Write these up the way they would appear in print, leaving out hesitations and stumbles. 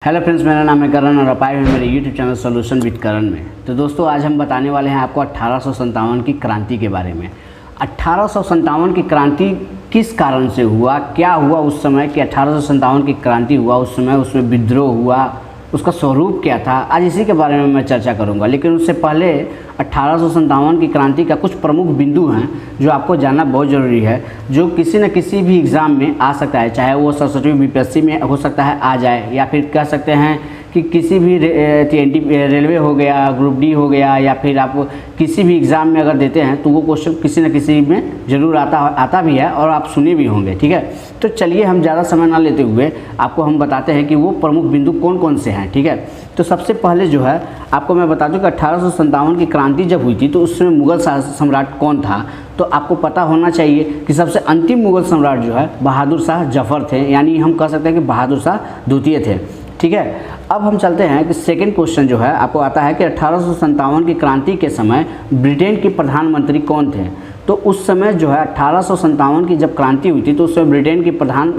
Hello friends, मेरा नाम है करण और आप आए हुए मेरे यूट्यूब चैनल सॉल्यूशन विद करण में। तो दोस्तों, आज हम बताने वाले हैं आपको 1857 की क्रांति के बारे में। 1857 की क्रांति किस कारण से हुआ, क्या हुआ उस समय कि 1857 की क्रांति हुआ, उस समय उसमें विद्रोह हुआ, उसका स्वरूप क्या था, आज इसी के बारे में मैं चर्चा करूंगा। लेकिन उससे पहले 1857 की क्रांति का कुछ प्रमुख बिंदु हैं जो आपको जानना बहुत ज़रूरी है, जो किसी न किसी भी एग्ज़ाम में आ सकता है। चाहे वो सरस्वती बीपीएससी में हो सकता है आ जाए, या फिर कह सकते हैं कि किसी भी TNT रेलवे हो गया, ग्रुप डी हो गया, या फिर आप किसी भी एग्ज़ाम में अगर देते हैं तो वो क्वेश्चन किसी न किसी में ज़रूर आता भी है और आप सुने भी होंगे। ठीक है, तो चलिए हम ज़्यादा समय ना लेते हुए आपको हम बताते हैं कि वो प्रमुख बिंदु कौन कौन से हैं। ठीक है, तो सबसे पहले जो है आपको मैं बता दूं कि 1857 की क्रांति जब हुई थी तो उस समय मुग़ल सम्राट कौन था। तो आपको पता होना चाहिए कि सबसे अंतिम मुग़ल सम्राट जो है बहादुर शाह जफ़र थे, यानी हम कह सकते हैं कि बहादुर शाह द्वितीय थे। ठीक है, अब हम चलते हैं कि सेकंड क्वेश्चन जो है आपको आता है कि 1857 की क्रांति के समय ब्रिटेन के प्रधानमंत्री कौन थे। तो उस समय जो है 1857 की जब क्रांति हुई थी तो उस समय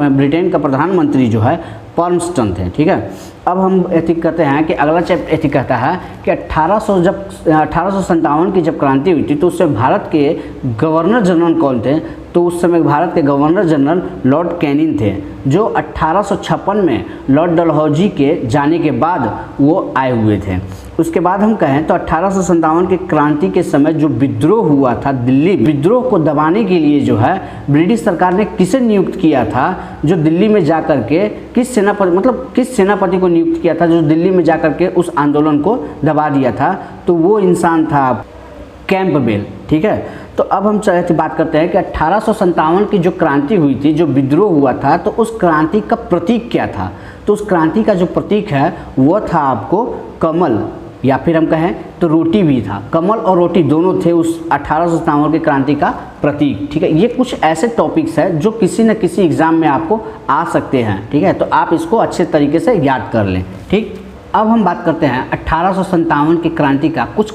ब्रिटेन का प्रधानमंत्री जो है पर्मस्टन थे। ठीक है, अब हम एथिक कहते हैं कि अगला चैप्टर एथिक कहता है कि 1857 की जब क्रांति हुई थी तो उस समय भारत के गवर्नर जनरल कौन थे। तो उस समय भारत के गवर्नर जनरल लॉर्ड कैनिंग थे, जो 1856 में लॉर्ड डलहौजी के जाने के बाद वो आए हुए थे। उसके बाद हम कहें तो 1857 की क्रांति के समय जो विद्रोह हुआ था दिल्ली विद्रोह को दबाने के लिए जो है ब्रिटिश सरकार ने किसे नियुक्त किया था, जो दिल्ली में जा कर के किस सेनापति को नियुक्त किया था जो दिल्ली में जा कर के उस आंदोलन को दबा दिया था। तो वो इंसान था कैंपबेल। ठीक है, तो अब हम बात करते हैं कि 1857 की जो क्रांति हुई थी, जो विद्रोह हुआ था, तो उस क्रांति का प्रतीक क्या था। तो उस क्रांति का जो प्रतीक है वो था आपको कमल, या फिर हम कहें तो रोटी भी था। कमल और रोटी दोनों थे उस 1857 की क्रांति का प्रतीक। ठीक है, ये कुछ ऐसे टॉपिक्स हैं जो किसी न किसी एग्ज़ाम में आपको आ सकते हैं। ठीक है, तो आप इसको अच्छे तरीके से याद कर लें। ठीक, अब हम बात करते हैं 1857 की क्रांति का कुछ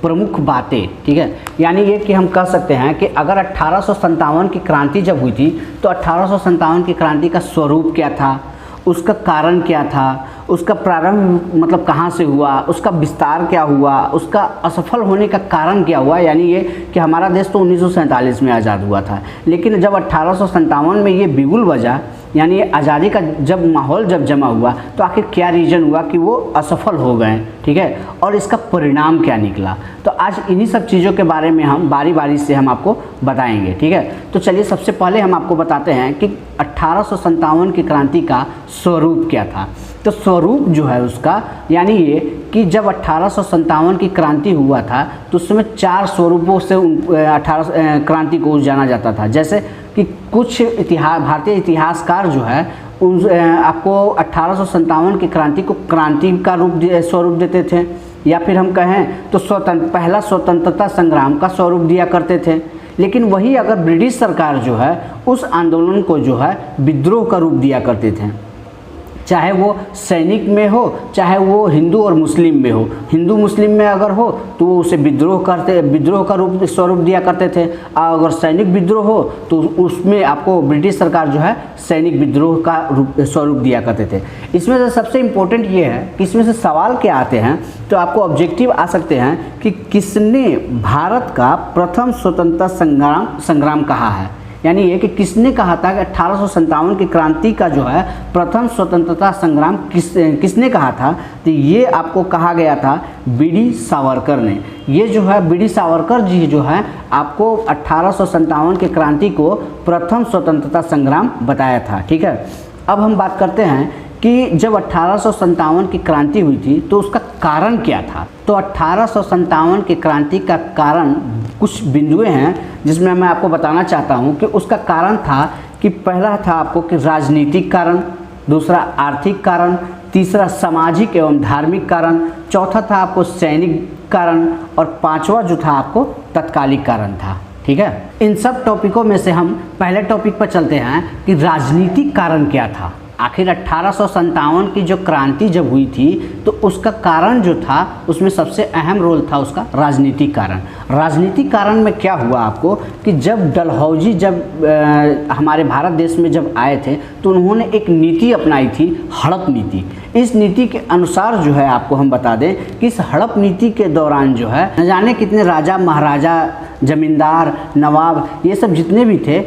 प्रमुख बातें। ठीक है, यानी ये कि हम कह सकते हैं कि अगर 1857 की क्रांति जब हुई थी तो 1857 की क्रांति का स्वरूप क्या था, उसका कारण क्या था, उसका प्रारंभ मतलब कहाँ से हुआ, उसका विस्तार क्या हुआ, उसका असफल होने का कारण क्या हुआ। यानी ये कि हमारा देश तो 1947 में आज़ाद हुआ था, लेकिन जब 1857 में ये बिगुल बजा, यानी आज़ादी का जब माहौल जब जमा हुआ, तो आखिर क्या रीज़न हुआ कि वो असफल हो गए। ठीक है, और इसका परिणाम क्या निकला। तो आज इन्हीं सब चीज़ों के बारे में हम बारी बारी से हम आपको बताएंगे। ठीक है, तो चलिए सबसे पहले हम आपको बताते हैं कि 1857 की क्रांति का स्वरूप क्या था। तो स्वरूप जो है उसका, यानी ये कि जब 1857 की क्रांति हुआ था तो उस समय 4 स्वरूपों से क्रांति को जाना जाता था। जैसे कि कुछ भारतीय इतिहासकार जो है उन आपको 1857 की क्रांति को क्रांति का स्वरूप देते थे, या फिर हम कहें तो पहला स्वतंत्रता संग्राम का स्वरूप दिया करते थे। लेकिन वही अगर ब्रिटिश सरकार जो है उस आंदोलन को जो है विद्रोह का रूप दिया करते थे, चाहे वो सैनिक में हो, चाहे वो हिंदू और मुस्लिम में हो। हिंदू मुस्लिम में अगर हो तो वो उसे विद्रोह का स्वरूप दिया करते थे, और अगर सैनिक विद्रोह हो तो उसमें आपको ब्रिटिश सरकार जो है सैनिक विद्रोह का स्वरूप दिया करते थे। इसमें से सबसे इम्पोर्टेंट ये है कि इसमें से सवाल क्या आते हैं, तो आपको ऑब्जेक्टिव आ सकते हैं कि किसने भारत का प्रथम स्वतंत्रता संग्राम कहा है। यानी ये कि किसने कहा था कि 1857 की क्रांति का जो है प्रथम स्वतंत्रता संग्राम किसने कहा था। तो ये आपको कहा गया था बीडी सावरकर ने। ये जो है बीडी सावरकर जी जो है आपको 1857 की क्रांति को प्रथम स्वतंत्रता संग्राम बताया था। ठीक है, अब हम बात करते हैं कि जब 1857 की क्रांति हुई थी तो उसका कारण क्या था। तो 1857 की क्रांति का कारण कुछ बिंदुएं हैं जिसमें मैं आपको बताना चाहता हूं कि उसका कारण था कि पहला था आपको कि राजनीतिक कारण, दूसरा आर्थिक कारण, तीसरा सामाजिक एवं धार्मिक कारण, चौथा था आपको सैनिक कारण, और पांचवा जो था आपको तत्कालिक कारण था। ठीक है, इन सब टॉपिकों में से हम पहले टॉपिक पर चलते हैं कि राजनीतिक कारण क्या था। आखिर 1857 की जो क्रांति जब हुई थी तो उसका कारण जो था उसमें सबसे अहम रोल था उसका राजनीतिक कारण। राजनीतिक कारण में क्या हुआ आपको कि जब डलहौजी हमारे भारत देश में जब आए थे तो उन्होंने एक नीति अपनाई थी, हड़प नीति। इस नीति के अनुसार जो है आपको हम बता दें कि इस हड़प नीति के दौरान जो है न जाने कितने राजा महाराजा, जमींदार, नवाब, ये सब जितने भी थे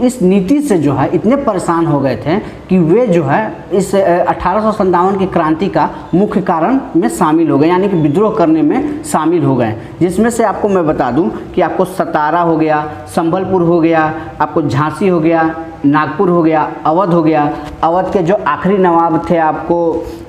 इस नीति से जो है इतने परेशान हो गए थे कि वे जो है इस 1857 की क्रांति का मुख्य कारण में शामिल हो गए, यानी कि विद्रोह करने में शामिल हो गए। जिसमें से आपको मैं बता दूं कि आपको सतारा हो गया, संबलपुर हो गया, आपको झांसी हो गया, नागपुर हो गया, अवध हो गया। अवध के जो आखिरी नवाब थे आपको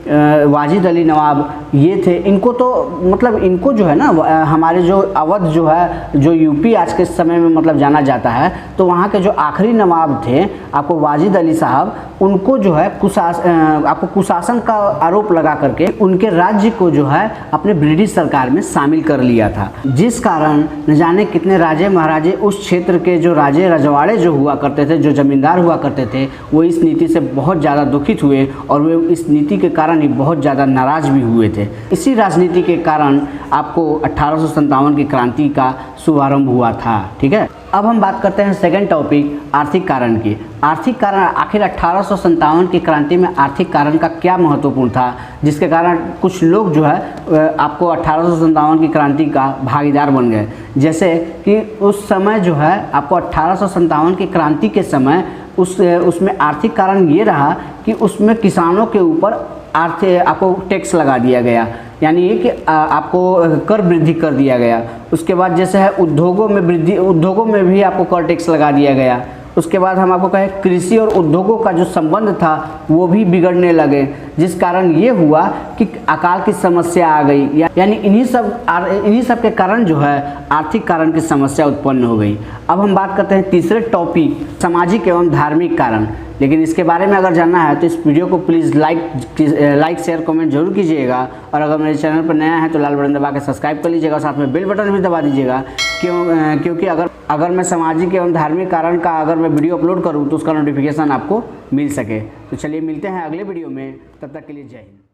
वाजिद अली नवाब, ये थे। इनको तो मतलब इनको जो है ना हमारे जो अवध जो है जो यूपी आज के समय में मतलब जाना जाता है, तो वहाँ के जो आखिरी नवाब थे आपको वाजिद अली साहब, उनको जो है आपको कुशासन का आरोप लगा करके उनके राज्य को जो है अपने ब्रिटिश सरकार में शामिल कर लिया था। जिस कारण न जाने कितने राजे महाराजे उस क्षेत्र के जो राजे रजवाड़े जो हुआ करते थे, जो जमींदार हुआ करते थे, वो इस नीति से बहुत ज़्यादा दुखित हुए और वे इस नीति के कारण ही बहुत ज़्यादा नाराज़ भी हुए थे। इसी राजनीति के कारण आपको 1857 की क्रांति का शुभारंभ हुआ था। ठीक है, अब हम बात करते हैं सेकंड टॉपिक, आर्थिक कारण की। आर्थिक कारण, आखिर 1857 की क्रांति में आर्थिक कारण का क्या महत्वपूर्ण था, जिसके कारण कुछ लोग जो है आपको 1857 की क्रांति का भागीदार बन गए। जैसे कि उस समय जो है आपको 1857 की क्रांति के समय उसमें आर्थिक कारण ये रहा कि उसमें किसानों के ऊपर आपको टैक्स लगा दिया गया, यानी ये कि आपको कर वृद्धि कर दिया गया। उसके बाद जैसे है उद्योगों में भी आपको कर टैक्स लगा दिया गया। उसके बाद हम आपको कहें कृषि और उद्योगों का जो संबंध था वो भी बिगड़ने लगे, जिस कारण ये हुआ कि अकाल की समस्या आ गई। यानी इन्हीं सब के कारण जो है आर्थिक कारण की समस्या उत्पन्न हो गई। अब हम बात करते हैं तीसरे टॉपिक, सामाजिक एवं धार्मिक कारण। लेकिन इसके बारे में अगर जानना है तो इस वीडियो को प्लीज़ लाइक शेयर कमेंट जरूर कीजिएगा, और अगर मेरे चैनल पर नया है तो लाल बटन दबा के सब्सक्राइब कर लीजिएगा, साथ में बेल बटन भी दबा दीजिएगा। क्योंकि अगर मैं सामाजिक एवं धार्मिक कारण का अगर मैं वीडियो अपलोड करूं तो उसका नोटिफिकेशन आपको मिल सके। तो चलिए मिलते हैं अगले वीडियो में, तब तक के लिए जय हिंद।